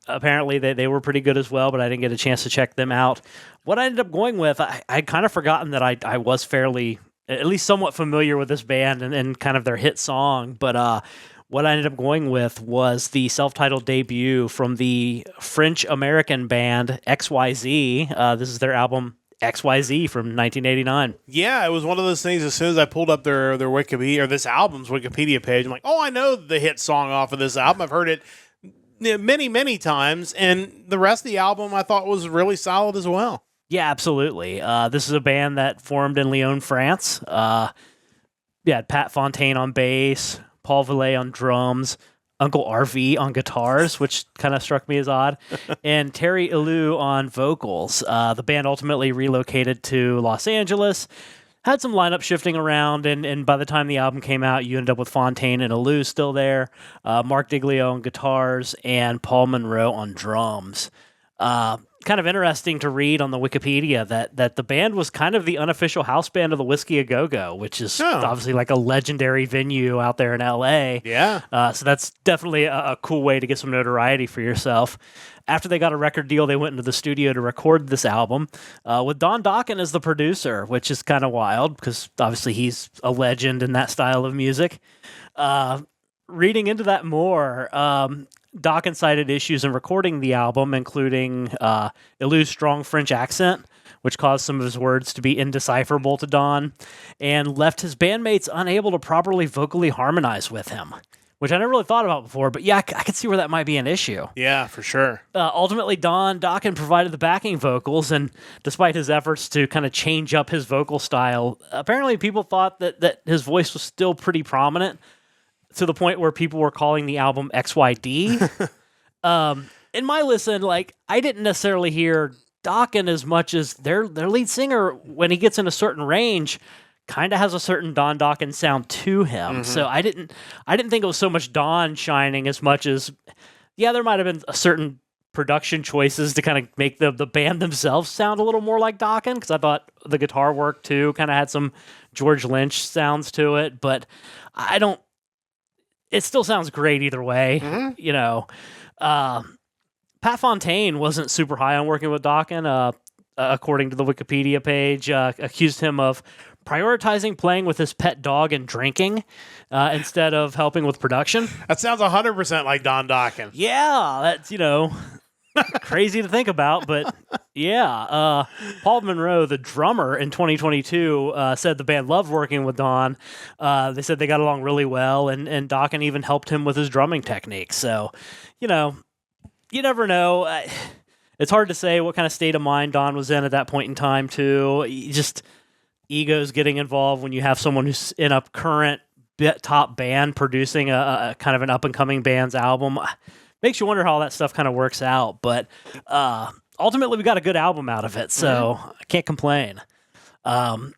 Apparently they were pretty good as well, but I didn't get a chance to check them out. What I ended up going with, I'd kind of forgotten that I was fairly, at least somewhat familiar with this band and kind of their hit song, but what I ended up going with was the self-titled debut from the French-American band XYZ. This is their album XYZ from 1989.
Yeah, it was one of those things. As soon as I pulled up their Wikipedia, or this album's Wikipedia page, I'm like, oh, I know the hit song off of this album. I've heard it many, many times, and the rest of the album I thought was really solid as well.
Yeah, absolutely. This is a band that formed in Lyon, France. Pat Fontaine on bass, Paul Villet on drums, Uncle RV on guitars, which kind of struck me as odd, and Terry Ilou on vocals. The band ultimately relocated to Los Angeles, had some lineup shifting around, and by the time the album came out, you ended up with Fontaine and Alou still there, Mark Diglio on guitars, and Paul Monroe on drums. Kind of interesting to read on the Wikipedia that the band was kind of the unofficial house band of the Whiskey A Go-Go, which is obviously like a legendary venue out there in L.A.
Yeah.
So that's definitely a cool way to get some notoriety for yourself. After they got a record deal, they went into the studio to record this album with Don Dokken as the producer, which is kind of wild because obviously he's a legend in that style of music. Reading into that more, Dokken cited issues in recording the album, including Elou's strong French accent, which caused some of his words to be indecipherable to Don, and left his bandmates unable to properly vocally harmonize with him, which I never really thought about before, but yeah, I could see where that might be an issue.
Yeah, for sure.
Ultimately, Don Dokken provided the backing vocals, and despite his efforts to kind of change up his vocal style, apparently people thought that his voice was still pretty prominent, to the point where people were calling the album XYD. In my listen, like, I didn't necessarily hear Dokken as much as their lead singer, when he gets in a certain range, kind of has a certain Don Dokken sound to him. Mm-hmm. So I didn't think it was so much Don shining as much as, yeah, there might have been a certain production choices to kind of make the band themselves sound a little more like Dokken, because I thought the guitar work too kind of had some George Lynch sounds to it, but it still sounds great either way. Mm-hmm. You know, Pat Fontaine wasn't super high on working with Dokken, according to the Wikipedia page, accused him of prioritizing playing with his pet dog and drinking instead of helping with production.
That sounds 100% like Don Dokken.
Yeah, that's, crazy to think about, but yeah. Paul Monroe, the drummer in 2022, said the band loved working with Don. They said they got along really well, and Dokken even helped him with his drumming technique. So, you never know. It's hard to say what kind of state of mind Don was in at that point in time, too. Just egos getting involved when you have someone who's in a current top band producing a kind of an up-and-coming band's album. Makes you wonder how all that stuff kind of works out, but ultimately we got a good album out of it, so I can't complain. Kind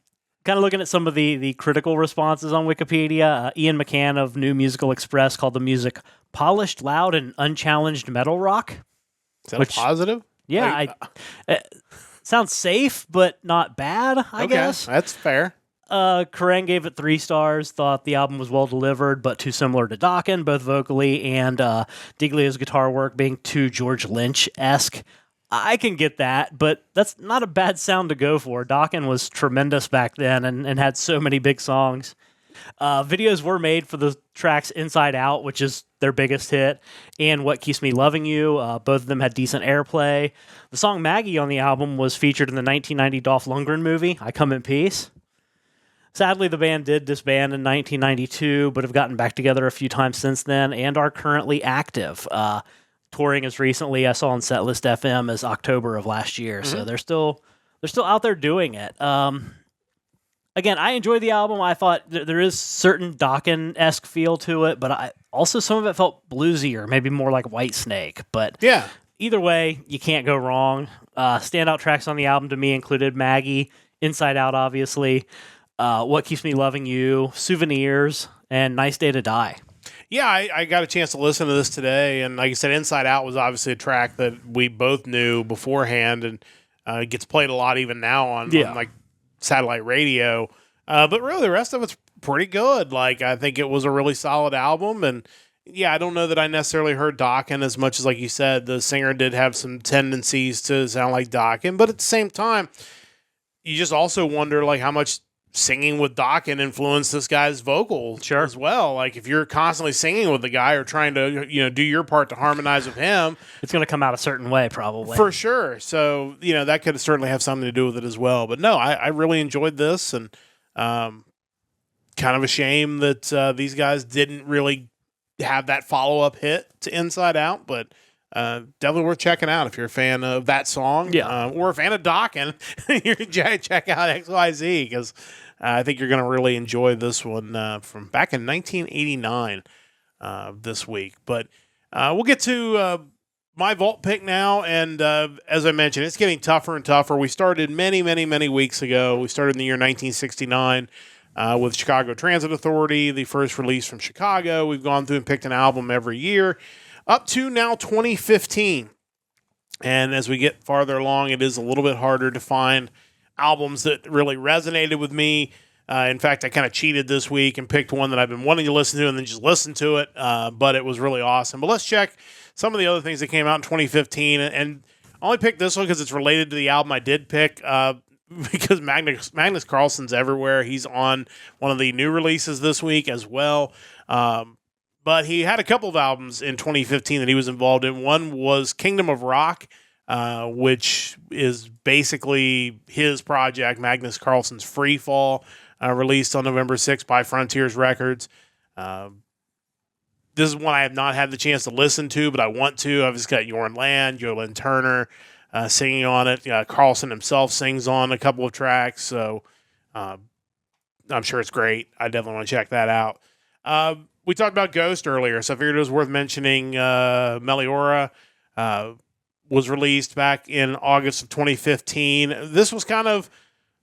of looking at some of the critical responses on Wikipedia, Ian McCann of New Musical Express called the music polished, loud, and unchallenged metal rock.
Is that positive?
Yeah, sounds safe, but not bad, I guess.
That's fair.
Kerrang gave it 3 stars, thought the album was well delivered, but too similar to Dokken, both vocally and Diglio's guitar work being too George Lynch-esque. I can get that, but that's not a bad sound to go for. Dokken was tremendous back then and had so many big songs. Videos were made for the tracks Inside Out, which is their biggest hit, and What Keeps Me Loving You. Both of them had decent airplay. The song Maggie on the album was featured in the 1990 Dolph Lundgren movie, I Come in Peace. Sadly, the band did disband in 1992, but have gotten back together a few times since then and are currently active. Touring as recently, I saw on Setlist FM, as October of last year, so they're still out there doing it. Again, I enjoyed the album. I thought there is certain Dokken-esque feel to it, but also some of it felt bluesy or maybe more like Whitesnake. But
yeah,
either way, you can't go wrong. Standout tracks on the album to me included Maggie, Inside Out, obviously, What Keeps Me Loving You, Souvenirs, and Nice Day to Die.
Yeah, I got a chance to listen to this today, and like you said, Inside Out was obviously a track that we both knew beforehand, and it gets played a lot even now on like satellite radio. But really, the rest of it's pretty good. Like, I think it was a really solid album, and yeah, I don't know that I necessarily heard Dokken as much as, like you said, the singer did have some tendencies to sound like Dokken, but at the same time, you just also wonder like how much singing with Dokken influenced this guy's vocal as well. Like, if you're constantly singing with the guy or trying to, do your part to harmonize with him,
it's going to come out a certain way, probably.
For sure. So, that could certainly have something to do with it as well. But no, I really enjoyed this, and kind of a shame that these guys didn't really have that follow-up hit to Inside Out, but definitely worth checking out if you're a fan of that song, or a fan of Dokken. You check out XYZ, because I think you're going to really enjoy this one from back in 1989 this week. But we'll get to my vault pick now, and as I mentioned, it's getting tougher and tougher. We started many, many, many weeks ago. We started in the year 1969 with Chicago Transit Authority, the first release from Chicago. We've gone through and picked an album every year, up to now 2015. And as we get farther along, it is a little bit harder to find albums that really resonated with me. In fact, I kind of cheated this week and picked one that I've been wanting to listen to and then just listened to it, but it was really awesome. But let's check some of the other things that came out in 2015. And I only picked this one because it's related to the album I did pick, because Magnus Carlsen's everywhere. He's on one of the new releases this week as well. But he had a couple of albums in 2015 that he was involved in. One was Kingdom of Rock, which is basically his project, Magnus Carlsen's Free Fall, released on November 6th by Frontiers Records. This is one I have not had the chance to listen to, but I want to. I've just got Jorn Land, Yolanda Turner singing on it. Carlsen himself sings on a couple of tracks, so I'm sure it's great. I definitely want to check that out. We talked about Ghost earlier, so I figured it was worth mentioning. Meliora was released back in August of 2015. This was kind of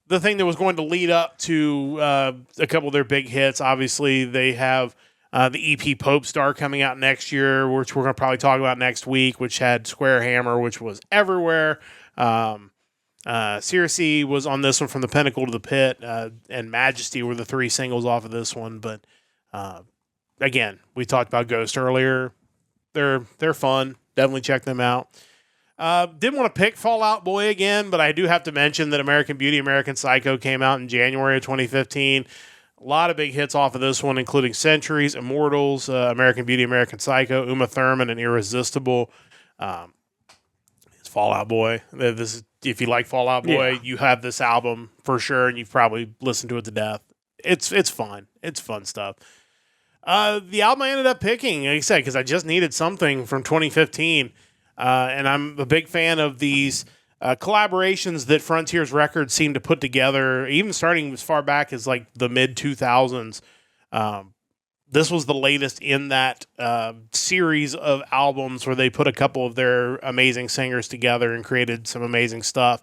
the thing that was going to lead up to a couple of their big hits. Obviously, they have the EP Pope Star coming out next year, which we're going to probably talk about next week, which had Square Hammer, which was everywhere. Circe was on this one, From the Pinnacle to the Pit, and Majesty were the three singles off of this one. But again, we talked about Ghost earlier. They're fun. Definitely check them out. Didn't want to pick Fall Out Boy again, but I do have to mention that American Beauty, American Psycho came out in January of 2015. A lot of big hits off of this one, including Centuries, Immortals, American Beauty, American Psycho, Uma Thurman, and Irresistible. It's Fall Out Boy. This is, if you like Fall Out Boy, you have this album for sure, and you've probably listened to it to death. It's fun. It's fun stuff. The album I ended up picking, like I said, because I just needed something from 2015, and I'm a big fan of these collaborations that Frontiers Records seem to put together, even starting as far back as like the mid-2000s. This was the latest in that series of albums where they put a couple of their amazing singers together and created some amazing stuff.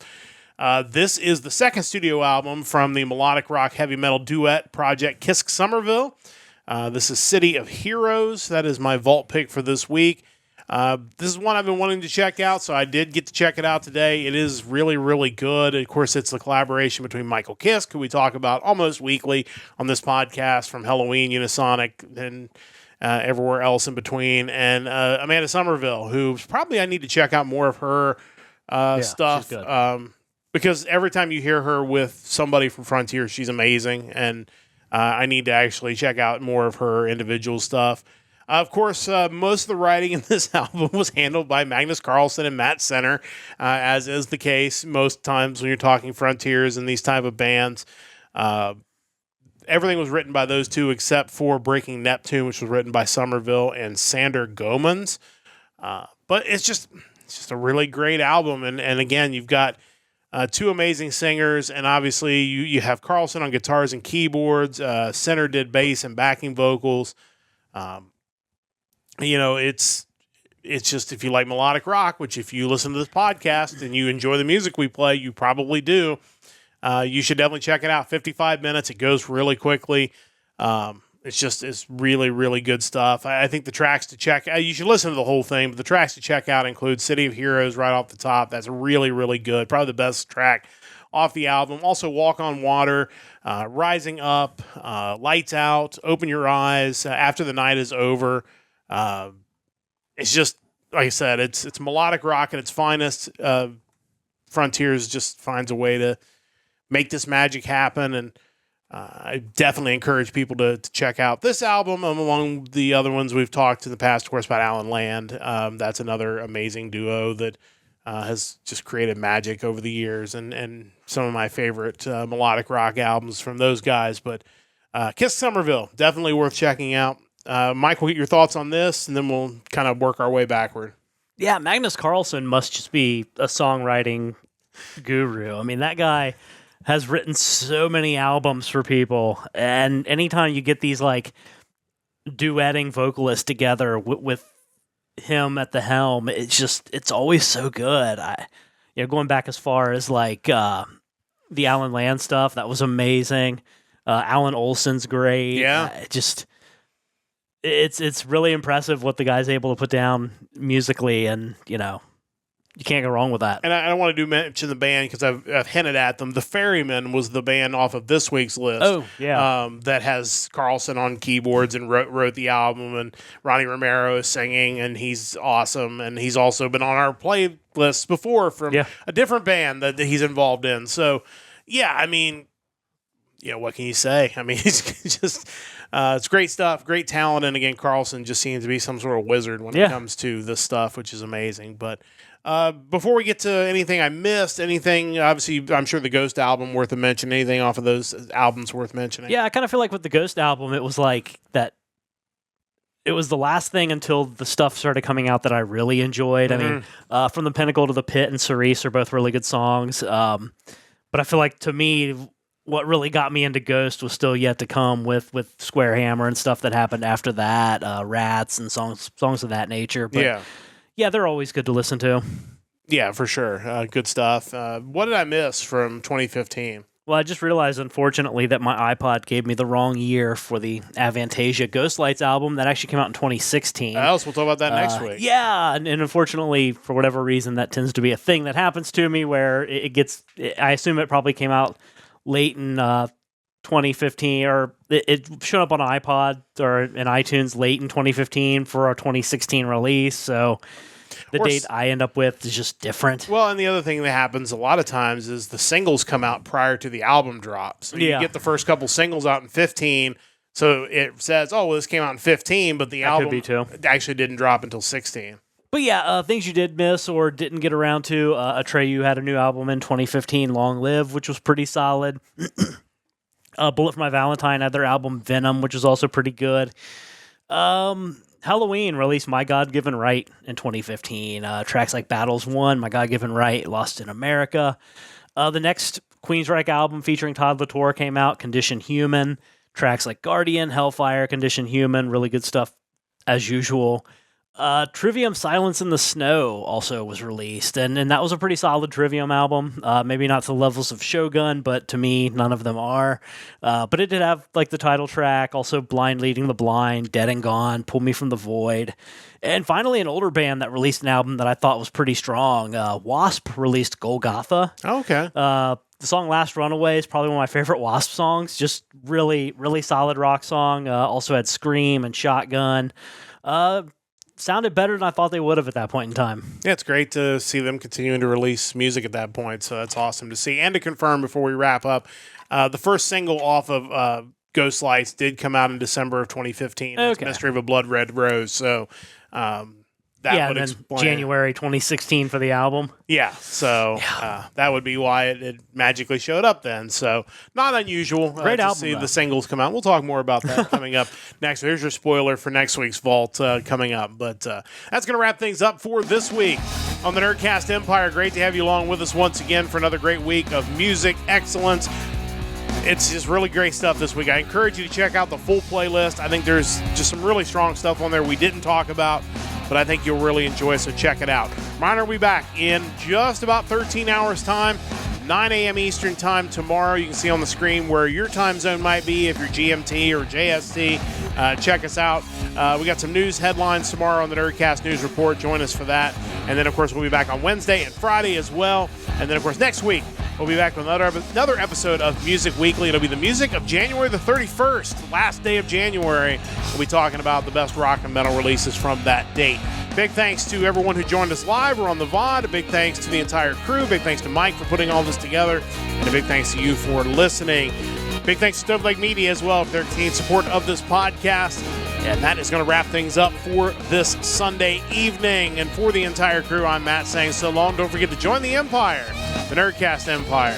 This is the second studio album from the melodic rock heavy metal duet project Kiske Somerville. This is City of Heroes. That is my vault pick for this week. This is one I've been wanting to check out, so I did get to check it out today. It is really, really good. Of course, it's the collaboration between Michael Kiske, who we talk about almost weekly on this podcast, from Halloween, Unisonic, and everywhere else in between, and Amanda Somerville, who's probably I need to check out more of her stuff, because every time you hear her with somebody from Frontier, she's amazing, and I need to actually check out more of her individual stuff. Of course, most of the writing in this album was handled by Magnus Carlsen and Matt Center, as is the case most times when you're talking Frontiers and these type of bands. Everything was written by those two except for Breaking Neptune, which was written by Somerville and Sander Gomans. But it's just a really great album. And again, you've got two amazing singers, and obviously you have Carlsen on guitars and keyboards. Center did bass and backing vocals. It's just, if you like melodic rock, which if you listen to this podcast and you enjoy the music we play, you probably do, you should definitely check it out. 55 minutes. It goes really quickly. It's really, really good stuff. I think the tracks to check out, you should listen to the whole thing, but the tracks to check out include City of Heroes right off the top. That's really, really good. Probably the best track off the album. Also, Walk on Water, Rising Up, Lights Out, Open Your Eyes, After the Night is Over. It's just, like I said, it's melodic rock at its finest. Frontiers just finds a way to make this magic happen, and I definitely encourage people to check out this album among the other ones we've talked in the past, of course, about Alan Land. That's another amazing duo that has just created magic over the years, and some of my favorite melodic rock albums from those guys. But Kiske Somerville, definitely worth checking out. Mike, we'll get your thoughts on this, and then we'll kind of work our way backward.
Yeah, Magnus Carlsen must just be a songwriting guru. I mean, that guy has written so many albums for people, and anytime you get these like duetting vocalists together with him at the helm, it's always so good. Going back as far as like the Alan Land stuff, that was amazing. Alan Olson's great.
Yeah.
It's really impressive what the guy's able to put down musically, and you can't go wrong with that.
And I don't want to mention the band because I've hinted at them. The Ferrymen was the band off of this week's list.
Oh, yeah.
That has Carlson on keyboards and wrote the album, and Ronnie Romero is singing, and he's awesome. And he's also been on our playlist before from a different band that he's involved in. So, yeah, I mean, what can you say? I mean, it's just it's great stuff, great talent, and again, Carlson just seems to be some sort of wizard when it comes to this stuff, which is amazing. But before we get to anything I missed, obviously, I'm sure the Ghost album worth a mention. Anything off of those albums worth mentioning?
Yeah, I kind of feel like with the Ghost album, it was like that. It was the last thing until the stuff started coming out that I really enjoyed.
Mm-hmm.
I mean, From the Pinnacle to the Pit and Cerise are both really good songs. But I feel like, to me, what really got me into Ghost was still yet to come with Square Hammer and stuff that happened after that, Rats and songs of that nature. But yeah, they're always good to listen to.
Yeah, for sure. Good stuff. What did I miss from 2015?
Well, I just realized, unfortunately, that my iPod gave me the wrong year for the Avantasia Ghost Lights album that actually came out in 2016.
We'll talk about that next week.
Yeah, and unfortunately, for whatever reason, that tends to be a thing that happens to me where I assume it probably came out late in 2015, or it showed up on an iPod or in iTunes late in 2015 for our 2016 release. So the date I end up with is just different.
Well, and the other thing that happens a lot of times is the singles come out prior to the album drop. So you get the first couple singles out in 15, so it says, this came out in 15, but the album actually didn't drop until 16.
But yeah, things you did miss or didn't get around to. Atreyu had a new album in 2015, Long Live, which was pretty solid. Bullet for My Valentine had their album Venom, which was also pretty good. Halloween released My God-Given Right in 2015. Tracks like Battles Won, My God-Given Right, Lost in America. The next Queensryche album featuring Todd Latour came out, Condition Human. Tracks like Guardian, Hellfire, Condition Human, really good stuff as usual. Trivium Silence in the Snow also was released, and that was a pretty solid Trivium album. Maybe not to the levels of Shogun, but to me, none of them are. But it did have like the title track, also Blind Leading the Blind, Dead and Gone, Pull Me from the Void. And finally, an older band that released an album that I thought was pretty strong. Wasp released Golgotha.
Oh, okay.
The song Last Runaway is probably one of my favorite Wasp songs. Just really, really solid rock song. Also had Scream and Shotgun. Sounded better than I thought they would have at that point in time.
Yeah, it's great to see them continuing to release music at that point, so that's awesome to see. And to confirm before we wrap up, the first single off of Ghost Lights did come out in December of 2015. Okay. It's Mystery of a Blood Red Rose, so that would explain.
January 2016 for the album.
Yeah, so that would be why it magically showed up then. So not unusual
Great
to
album,
see
though.
the singles come out. We'll talk more about that coming up next. Here's your spoiler for next week's Vault coming up. But that's going to wrap things up for this week on the Nerdcast Empire. Great to have you along with us once again for another great week of music excellence. It's just really great stuff this week. I encourage you to check out the full playlist. I think there's just some really strong stuff on there we didn't talk about, but I think you'll really enjoy it, so check it out. Reminder, we'll be back in just about 13 hours' time, 9 a.m. Eastern time tomorrow. You can see on the screen where your time zone might be if you're GMT or JST. Check us out. We got some news headlines tomorrow on the Nerdcast News Report. Join us for that. And then, of course, we'll be back on Wednesday and Friday as well. And then, of course, next week, we'll be back with another episode of Music Weekly. It'll be the music of January the 31st, last day of January. We'll be talking about the best rock and metal releases from that date. Big thanks to everyone who joined us live or on the VOD. A big thanks to the entire crew. Big thanks to Mike for putting all this together. And a big thanks to you for listening. Big thanks to Stove Lake Media as well for their continued support of this podcast. And that is going to wrap things up for this Sunday evening. And for the entire crew, I'm Matt saying so long. Don't forget to join the Empire, the Nerdcast Empire.